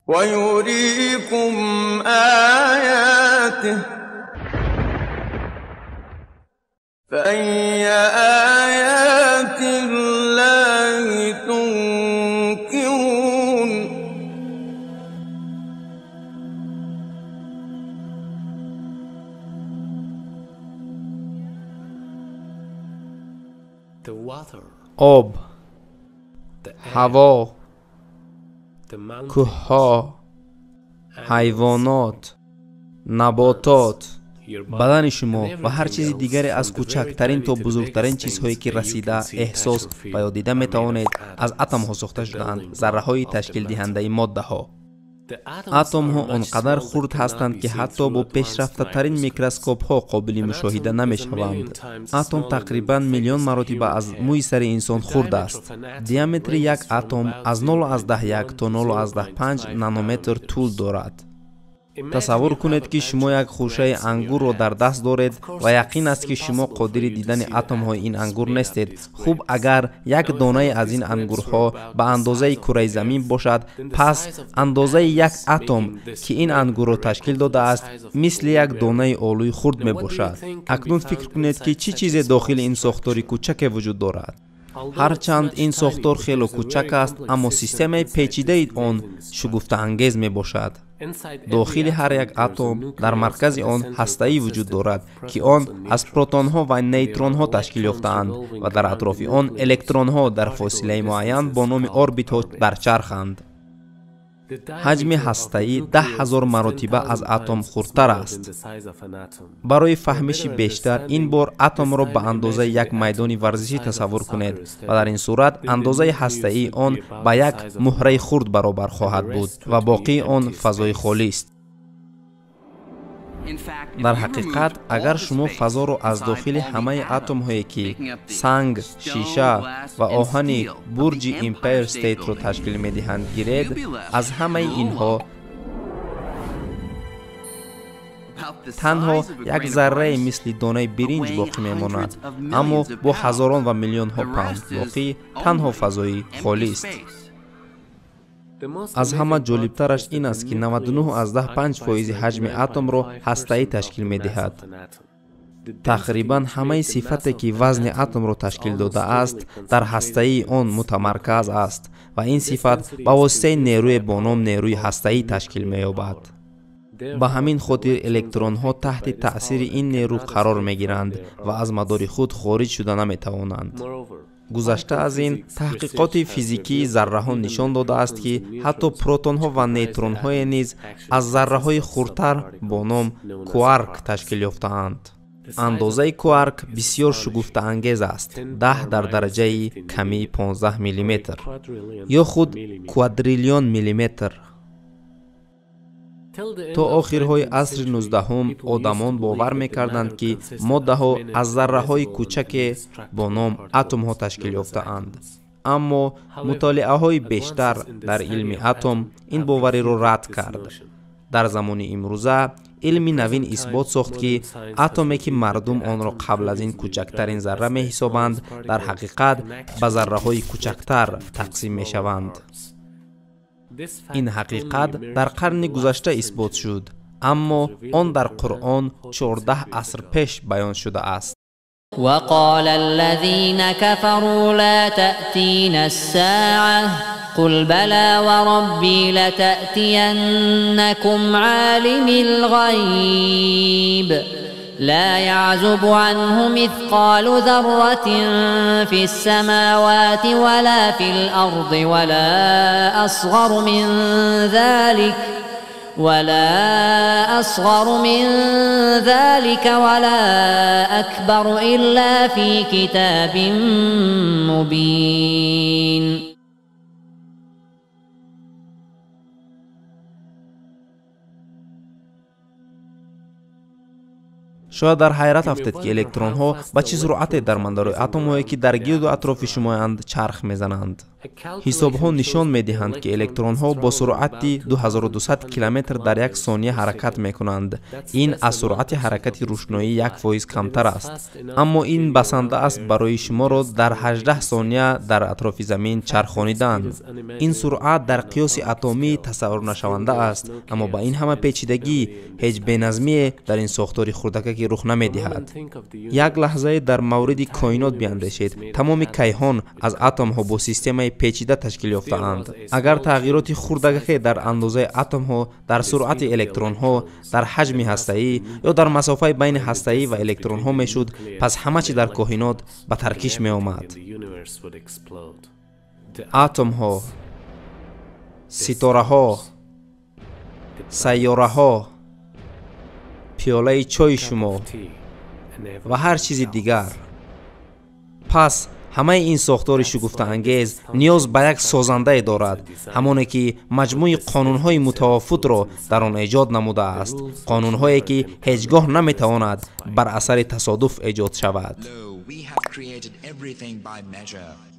ويريكم آياته فأي آيات الله تنكرون آب، هوا، کوه‌ها، حیوانات، نباتات، بدن شما و هر چیز دیگری از کوچکترین تا بزرگترین چیزهایی که رسیده احساس و یا دیده می توانید از اتم ها ساخته شده‌اند، ذره های تشکیل دهنده ماده ها. اتم ها آنقدر خرد هستند که حتی با پیشرفته ترین میکروسکوپ ها قابل مشاهده نمی شوند. اتم تقریبا میلیون مرتبه از موی سر انسان خرد است. دیامتر یک اتم از 0.1 تا 0.5 نانومتر طول دارد. تصور کنید که شما یک خوشه انگور را در دست دارید و یقین است که شما قادر دیدن اتم های این انگور نیستید. خوب اگر یک دانه از این انگورها به اندازه کره زمین باشد، پس اندازه یک اتم که این انگور را تشکیل داده است مثل یک دانه آلوی خرد می باشد. اکنون فکر کنید که چی چیز داخل این ساختار کوچک وجود دارد. هرچند این ساختار خیلی کوچک است، اما سیستم پیچیده آن شگفت انگیز می باشد. داخل هر یک اتم در مرکز آن هسته‌ای وجود دارد که آن از پروتون ها و نیوترون ها تشکیل یافته‌اند و در اطراف آن الکترون ها در فاصله معین با نام اوربیت ها برچرخند. حجم هسته‌ای 10,000 مرتبه از اتم خردتر است. برای فهمش بیشتر این بار اتم را به اندازه یک میدان ورزشی تصور کنید و در این صورت اندازه هسته‌ای آن به یک مهره خرد برابر خواهد بود و باقی آن فضای خالی است. در حقیقت اگر شما فضا را از داخل همه اتم هایی که سنگ، شیشه و آهن برج امپایر استیت را تشکیل می دهند گیرید، از همه اینها تنها یک ذره مثل دانه برنج باقی می ماند، اما با هزاران و میلیون ها پوند باقی تنها فضای خالی است. از همه جالبترش این است که 99.5% حجم اتم را هسته‌ای تشکیل می دهد. تقریبا همه صفتی که وزن اتم را تشکیل داده است در هسته‌ای آن متمرکز است و این صفت به واسطه نیروی با نام نیروی هسته‌ای تشکیل می یابد. به همین خاطر الکترون ها تحت تأثیر این نیرو قرار می گیرند و از مدار خود خارج شده نمی توانند. گذشته از این، تحقیقات فیزیکی ذره ها نشان داده است که حتی پروتون ها و نیوترون های نیز از ذره های خردتر با نام کوارک تشکیل یافته‌اند. اندازه کوارک بسیار شگفت انگیز است، 10 در درجه کمی 15 میلیمتر یا خود کوادریلیون میلیمتر. تا آخرهای عصر 19 آدمان باور میکردند که ماده ها از ذره های کوچک با نام اتم ها تشکیل یافته اند. اما مطالعه های بیشتر در علم اتم این باوری را رد کرد. در زمان امروزه علم نوین اثبات ساخت که اتمی که مردم آن را قبل از این کوچکترین ذره می حسابند در حقیقت به ذره های کوچکتر تقسیم می شوند. این حقیقت در قرن گذشته اثبات شد، اما آن در قرآن 14 عصر پیش بیان شده است. وقال الذين كفروا لا تأتينا الساعة قل بلى وربي لتأتينكم عالم الغيب لا يعزب عنه مثقال ذرة في السماوات ولا في الأرض ولا أصغر من ذلك ولا أكبر إلا في كتاب مبين. شاید در حیرت افتید که الکترون ها با چه سرعتی در مدار اتم هایی که در گرد و اطراف شما اند چرخ میزنند. ҳисобҳо нишон медиҳанд ки электронҳо бо суръати 2200 километр дар як сония ҳаракат мекунанд. ин аз суръати ҳаракати рӯшноӣ 1% камтар аст. аммо ин басанда аст барои шуморо дар 18 сония дар атрофи замин чархонидан. ин суръат дар қиёси атомӣ тасаввурнашаванда аст, аммо ба ин ҳама печидагӣ ҳеҷ беназмие дар ин сохтори хурдакакӣ рух намедиҳад. як лаҳзае дар мавриди коинот биандешед. тамоми кайҳон аз атомҳо бо системаи печида ташкил ёфтаанд. агар тағйироти хурдакаке дар андозаи атомҳо, дар суръати электронҳо, дар ҳаҷми ҳастаӣ ё дар масофаи байни ҳастаӣ ва электронҳо мешуд, пас ҳама чӣ дар коинот ба таркиш меомад. атомҳо, ситораҳо, сайёраҳо, пиёлаи чойи шумо ва ҳар чизи дигар. пас ҳамаи ин сохтори шугуфтаангез ниёз ба як созандае дорад, ҳамоне ки маҷмӯи қонунҳои мутавофутро дар он эҷод намудааст, қонунҳое ки ҳеҷ гоҳ наметавонад бар асари тасодуф эҷод шавад. We have created everything by measure.